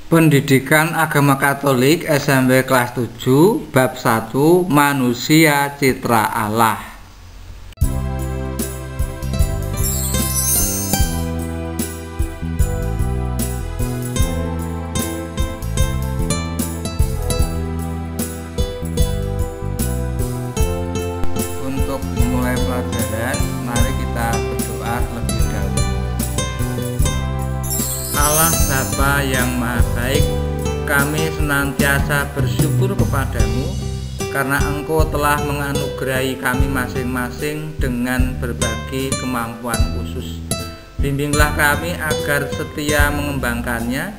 Pendidikan Agama Katolik SMP kelas 7 bab 1 Manusia Citra Allah. Untuk memulai pelajaran, mari kita berdoa terlebih dahulu. Allah Bapa yang Maha Baik, kami senantiasa bersyukur kepadamu karena Engkau telah menganugerahi kami masing-masing dengan berbagai kemampuan khusus. Bimbinglah kami agar setia mengembangkannya,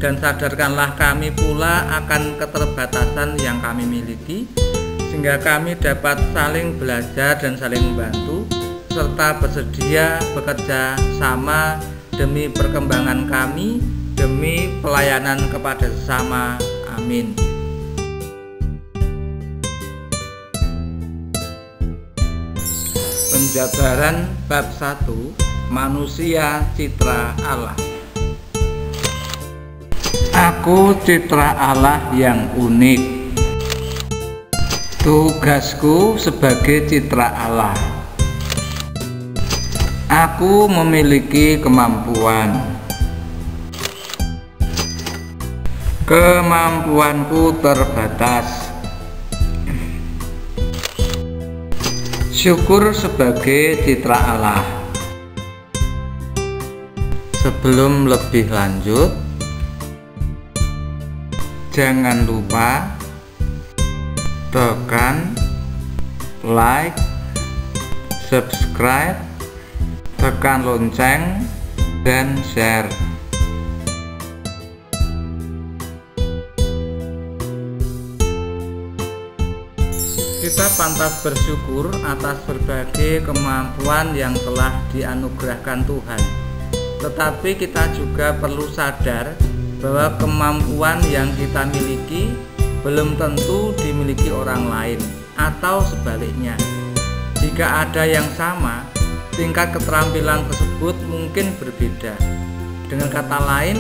dan sadarkanlah kami pula akan keterbatasan yang kami miliki, sehingga kami dapat saling belajar dan saling membantu, serta bersedia bekerja sama demi perkembangan kami, demi pelayanan kepada sesama. Amin. Penjabaran bab 1 Manusia Citra Allah. Aku citra Allah yang unik. Tugasku sebagai citra Allah. Aku memiliki kemampuan. Kemampuanku terbatas. Syukur sebagai citra Allah. Sebelum lebih lanjut, jangan lupa tekan like, subscribe, tekan lonceng, dan share. Kita pantas bersyukur atas berbagai kemampuan yang telah dianugerahkan Tuhan. Tetapi kita juga perlu sadar bahwa kemampuan yang kita miliki belum tentu dimiliki orang lain, atau sebaliknya. Jika ada yang sama, tingkat keterampilan tersebut mungkin berbeda. Dengan kata lain,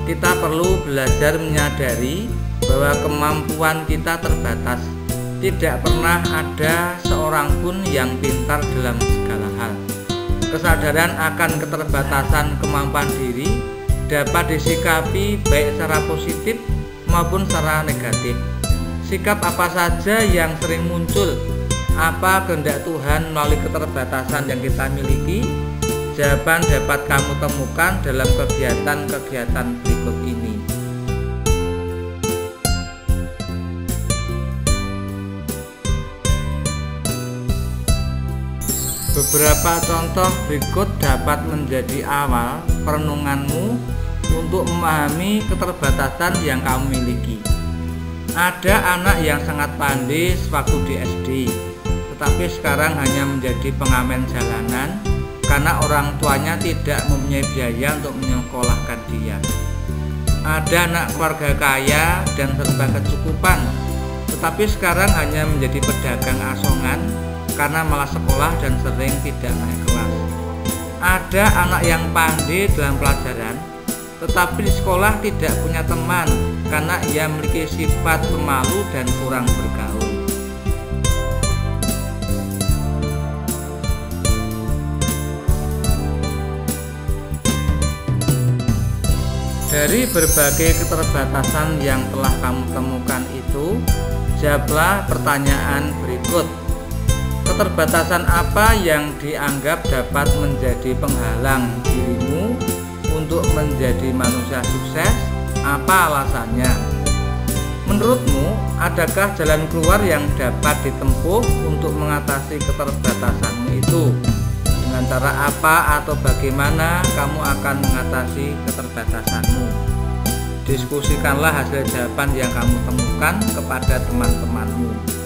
kita perlu belajar menyadari bahwa kemampuan kita terbatas. Tidak pernah ada seorang pun yang pintar dalam segala hal. Kesadaran akan keterbatasan kemampuan diri dapat disikapi baik secara positif maupun secara negatif. Sikap apa saja yang sering muncul? Apa kehendak Tuhan melalui keterbatasan yang kita miliki? Jawaban dapat kamu temukan dalam kegiatan-kegiatan berikut ini. Beberapa contoh berikut dapat menjadi awal perenunganmu untuk memahami keterbatasan yang kamu miliki. Ada anak yang sangat pandai sewaktu di SD, tetapi sekarang hanya menjadi pengamen jalanan karena orang tuanya tidak mempunyai biaya untuk menyekolahkan dia. Ada anak keluarga kaya dan serba kecukupan, tetapi sekarang hanya menjadi pedagang asongan karena malas sekolah dan sering tidak naik kelas. Ada anak yang pandai dalam pelajaran, tetapi di sekolah tidak punya teman karena ia memiliki sifat pemalu dan kurang bergaul. Dari berbagai keterbatasan yang telah kamu temukan itu, jawablah pertanyaan berikut. Keterbatasan apa yang dianggap dapat menjadi penghalang dirimu untuk menjadi manusia sukses? Apa alasannya? Menurutmu, adakah jalan keluar yang dapat ditempuh untuk mengatasi keterbatasanmu itu? Dengan cara apa atau bagaimana kamu akan mengatasi keterbatasanmu? Diskusikanlah hasil jawaban yang kamu temukan kepada teman-temanmu.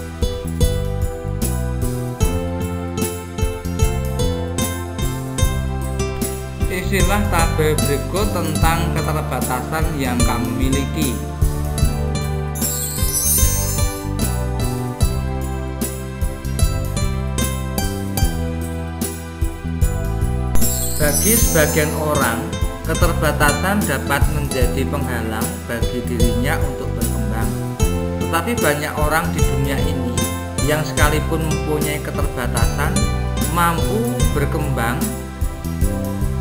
Isilah tabel berikut tentang keterbatasan yang kamu miliki. Bagi sebagian orang, Keterbatasan dapat menjadi penghalang bagi dirinya untuk berkembang. Tetapi banyak orang di dunia ini yang sekalipun mempunyai keterbatasan mampu berkembang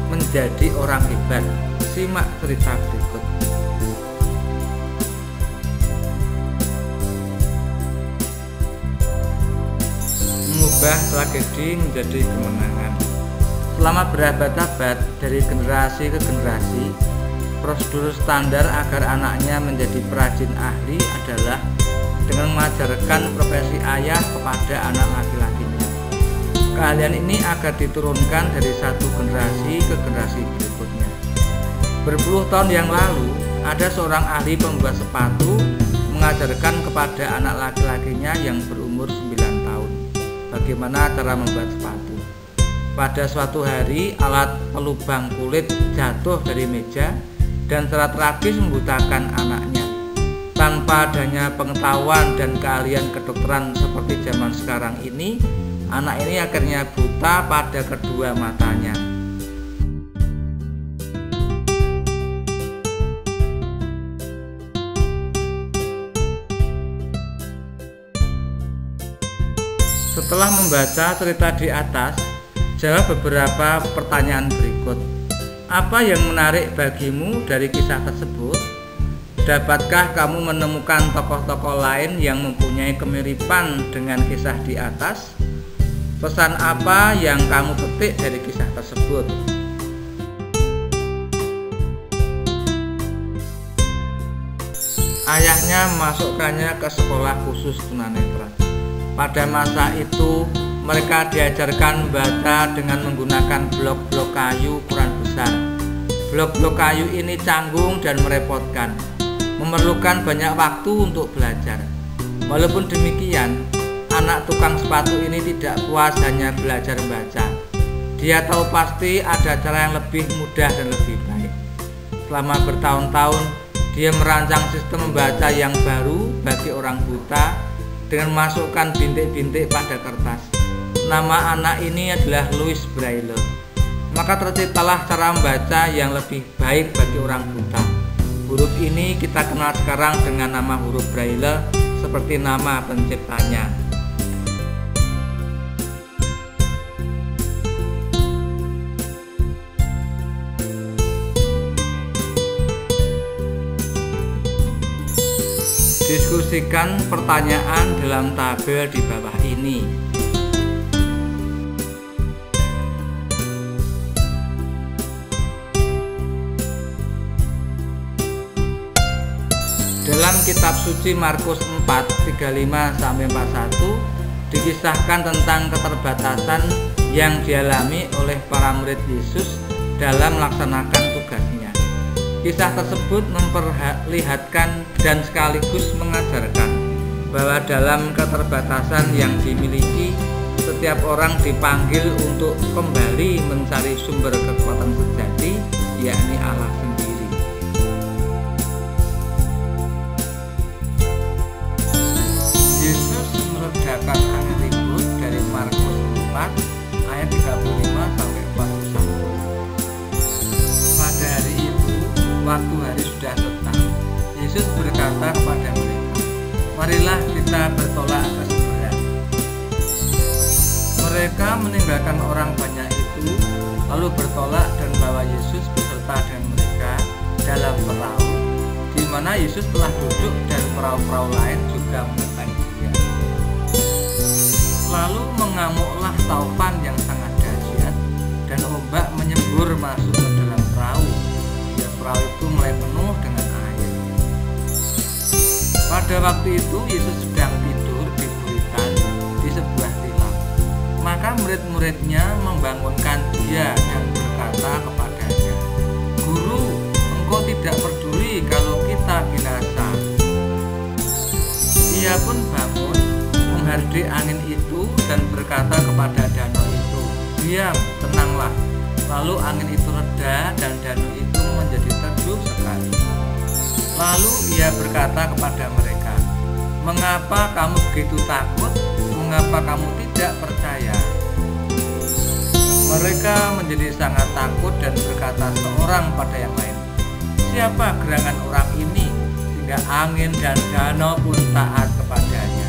menjadi orang hebat. Simak cerita berikut. Mengubah tragedi menjadi kemenangan. Selama berabad-abad dari generasi ke generasi, prosedur standar agar anaknya menjadi perajin ahli adalah dengan mengajarkan profesi ayah kepada anak laki-lakinya. Keahlian ini agar diturunkan dari satu generasi ke generasi berikutnya. Berpuluh tahun yang lalu, ada seorang ahli pembuat sepatu mengajarkan kepada anak laki-lakinya yang berumur 9 tahun bagaimana cara membuat sepatu. Pada suatu hari, alat pelubang kulit jatuh dari meja dan secara tragis membutakan anaknya. Tanpa adanya pengetahuan dan keahlian kedokteran seperti zaman sekarang ini, anak ini akhirnya buta pada kedua matanya. Setelah membaca cerita di atas, jawab beberapa pertanyaan berikut. Apa yang menarik bagimu dari kisah tersebut? Dapatkah kamu menemukan tokoh-tokoh lain yang mempunyai kemiripan dengan kisah di atas? Pesan apa yang kamu petik dari kisah tersebut? Ayahnya memasukkannya ke sekolah khusus tunanetra. Pada masa itu, mereka diajarkan membaca dengan menggunakan blok-blok kayu ukuran besar. Blok-blok kayu ini canggung dan merepotkan, memerlukan banyak waktu untuk belajar. Walaupun demikian, anak tukang sepatu ini tidak puas hanya belajar membaca. Dia tahu pasti ada cara yang lebih mudah dan lebih baik. Selama bertahun-tahun, dia merancang sistem membaca yang baru bagi orang buta dengan memasukkan bintik-bintik pada kertas. Nama anak ini adalah Louis Braille. Maka terciptalah cara membaca yang lebih baik bagi orang buta. Huruf ini kita kenal sekarang dengan nama huruf Braille seperti nama penciptanya. Diskusikan pertanyaan dalam tabel di bawah ini. Dalam kitab suci Markus 4:35-41 dikisahkan tentang keterbatasan yang dialami oleh para murid Yesus dalam melaksanakan tugasnya. Kisah tersebut memperlihatkan dan sekaligus mengajarkan bahwa dalam keterbatasan yang dimiliki, setiap orang dipanggil untuk kembali mencari sumber kekuatan sejati, yakni Allah sendiri. Yesus meredakan angin ribut dari Markus 4 ayat 35-41. Pada hari itu, waktu hari sudah tetap, Yesus berkata kepada mereka, "Marilah kita bertolak ke seberang." Mereka meninggalkan orang banyak itu, lalu bertolak dan membawa Yesus beserta dengan mereka dalam perahu, di mana Yesus telah duduk dan perahu-perahu lain juga menyertai Dia. Lalu mengamuklah taufan yang sangat dahsyat, dan ombak menyembur masuk ke dalam perahu. Perahu itu mulai penuh dengan air. Pada waktu itu Yesus sedang tidur di buritan di sebuah tilam. Maka murid-muridnya membangunkan Dia dan berkata kepadanya, "Guru, Engkau tidak peduli kalau kita binasa." Ia pun bangun, menghardik angin itu dan berkata kepada danau itu, "Diam, tenanglah." Lalu angin itu reda dan danau itu menjadi teduh sekali. Lalu Ia berkata kepada mereka, "Mengapa kamu begitu takut? Mengapa kamu tidak percaya?" Mereka menjadi sangat takut dan berkata seorang pada yang lain, "Siapa gerangan orang ini sehingga angin dan danau pun taat kepadanya?"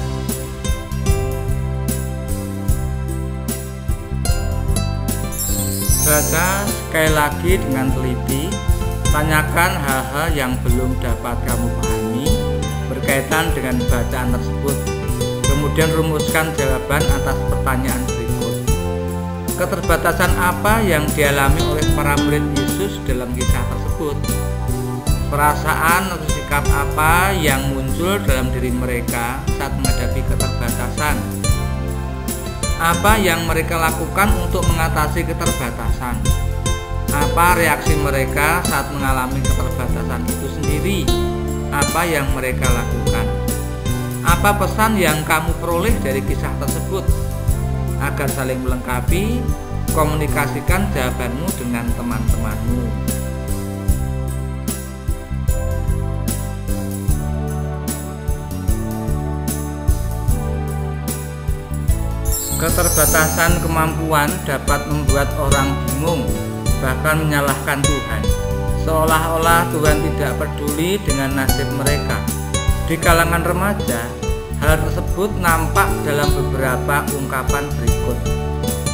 Baca sekali lagi dengan teliti, tanyakan hal-hal yang belum dapat kamu pahami berkaitan dengan bacaan tersebut. Kemudian rumuskan jawaban atas pertanyaan berikut. Keterbatasan apa yang dialami oleh para murid Yesus dalam kisah tersebut? Perasaan atau sikap apa yang muncul dalam diri mereka saat menghadapi keterbatasan? Apa yang mereka lakukan untuk mengatasi keterbatasan? Apa reaksi mereka saat mengalami keterbatasan itu sendiri? Apa yang mereka lakukan? Apa pesan yang kamu peroleh dari kisah tersebut? Agar saling melengkapi, komunikasikan jawabanmu dengan teman-temanmu. Keterbatasan kemampuan dapat membuat orang bingung, bahkan menyalahkan Tuhan, seolah-olah Tuhan tidak peduli dengan nasib mereka. Di kalangan remaja, hal tersebut nampak dalam beberapa ungkapan berikut.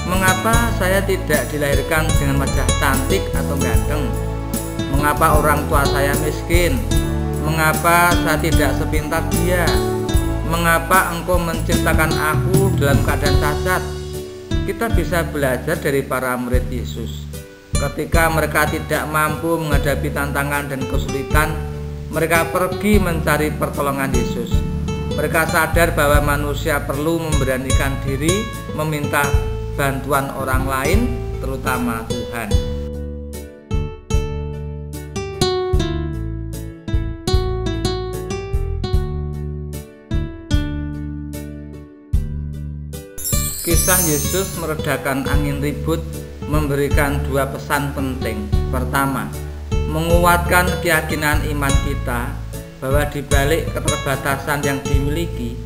Mengapa saya tidak dilahirkan dengan wajah cantik atau ganteng? Mengapa orang tua saya miskin? Mengapa saya tidak sepintar dia? Mengapa engkau menciptakan aku dalam keadaan cacat? Kita bisa belajar dari para murid Yesus. Ketika mereka tidak mampu menghadapi tantangan dan kesulitan, mereka pergi mencari pertolongan Yesus. Mereka sadar bahwa manusia perlu memberanikan diri meminta bantuan orang lain, terutama Tuhan. Kisah Yesus meredakan angin ribut memberikan dua pesan penting. Pertama, menguatkan keyakinan iman kita bahwa di balik keterbatasan yang dimiliki,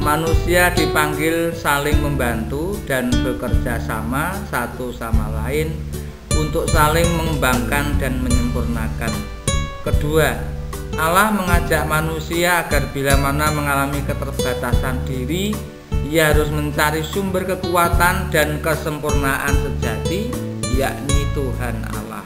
manusia dipanggil saling membantu dan bekerja sama satu sama lain untuk saling mengembangkan dan menyempurnakan. Kedua, Allah mengajak manusia agar bila mana mengalami keterbatasan diri, ia harus mencari sumber kekuatan dan kesempurnaan sejati, yakni Tuhan Allah.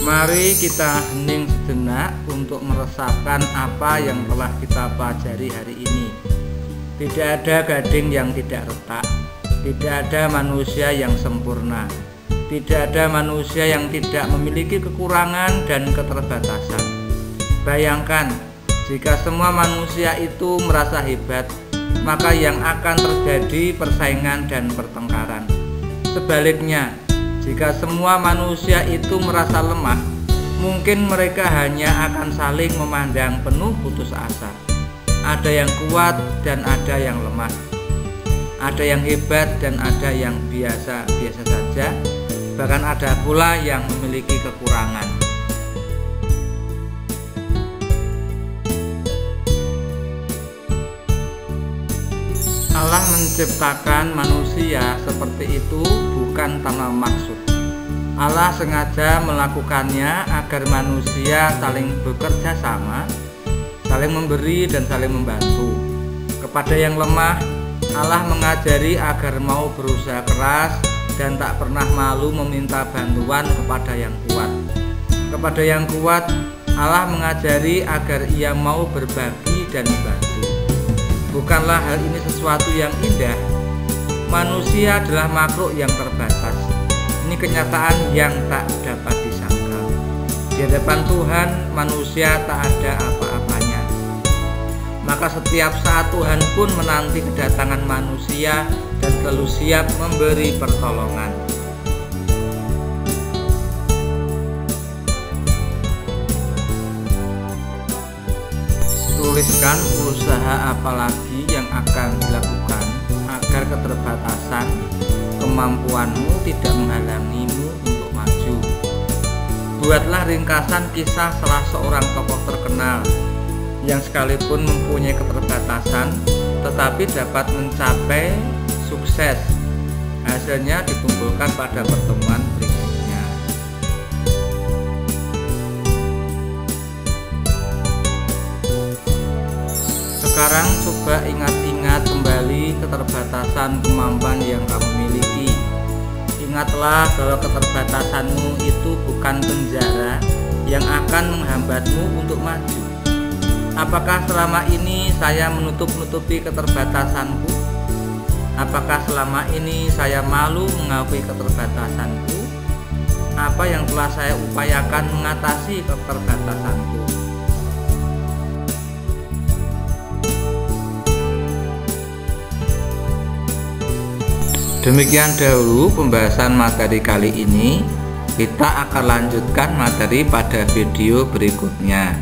Mari kita hening sejenak untuk meresapkan apa yang telah kita pelajari hari ini. Tidak ada gading yang tidak retak, tidak ada manusia yang sempurna, tidak ada manusia yang tidak memiliki kekurangan dan keterbatasan. Bayangkan, jika semua manusia itu merasa hebat, maka yang akan terjadi persaingan dan pertengkaran. Sebaliknya, jika semua manusia itu merasa lemah, mungkin mereka hanya akan saling memandang penuh putus asa. Ada yang kuat dan ada yang lemah, ada yang hebat dan ada yang biasa-biasa saja. Bahkan ada pula yang memiliki kekurangan. Allah menciptakan manusia seperti itu bukan tanpa maksud. Allah sengaja melakukannya agar manusia saling bekerja sama, saling memberi dan saling membantu. Kepada yang lemah, Allah mengajari agar mau berusaha keras dan tak pernah malu meminta bantuan kepada yang kuat. Kepada yang kuat, Allah mengajari agar ia mau berbagi dan membantu. Bukanlah hal ini sesuatu yang indah? Manusia adalah makhluk yang terbatas. Ini kenyataan yang tak dapat disangkal. Di hadapan Tuhan, manusia tak ada apa-apanya. Maka setiap saat Tuhan pun menanti kedatangan manusia dan selalu siap memberi pertolongan. Tuliskan usaha apa lagi yang akan dilakukan agar keterbatasan kemampuanmu tidak menghalangimu untuk maju. Buatlah ringkasan kisah salah seorang tokoh terkenal yang sekalipun mempunyai keterbatasan tetapi dapat mencapai sukses. Hasilnya dikumpulkan pada pertemuan berikutnya. Sekarang coba ingat-ingat kembali keterbatasan kemampuan yang kamu miliki. Ingatlah bahwa keterbatasanmu itu bukan penjara yang akan menghambatmu untuk maju. Apakah selama ini saya menutup-nutupi keterbatasanku? Apakah selama ini saya malu mengakui keterbatasanku? Apa yang telah saya upayakan mengatasi keterbatasanku? Demikian dahulu pembahasan materi kali ini. Kita akan lanjutkan materi pada video berikutnya.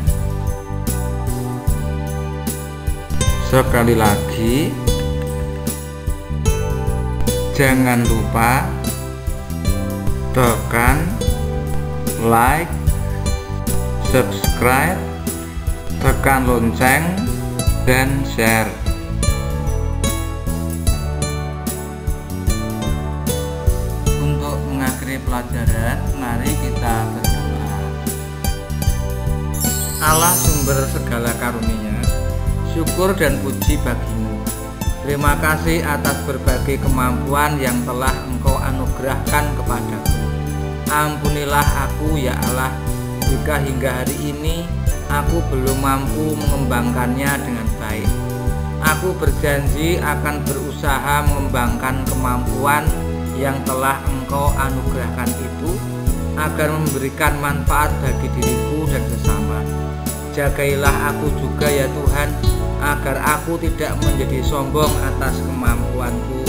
Sekali lagi, jangan lupa tekan like, subscribe, tekan lonceng, dan share. Untuk mengakhiri pelajaran, mari kita berdoa. Allah sumber segala karunia, syukur dan puji bagimu. Terima kasih atas berbagai kemampuan yang telah Engkau anugerahkan kepadaku. Ampunilah aku ya Allah, jika hingga hari ini aku belum mampu mengembangkannya dengan baik. Aku berjanji akan berusaha mengembangkan kemampuan yang telah Engkau anugerahkan itu, agar memberikan manfaat bagi diriku dan sesama. Jagailah aku juga ya Tuhan, agar aku tidak menjadi sombong atas kemampuanku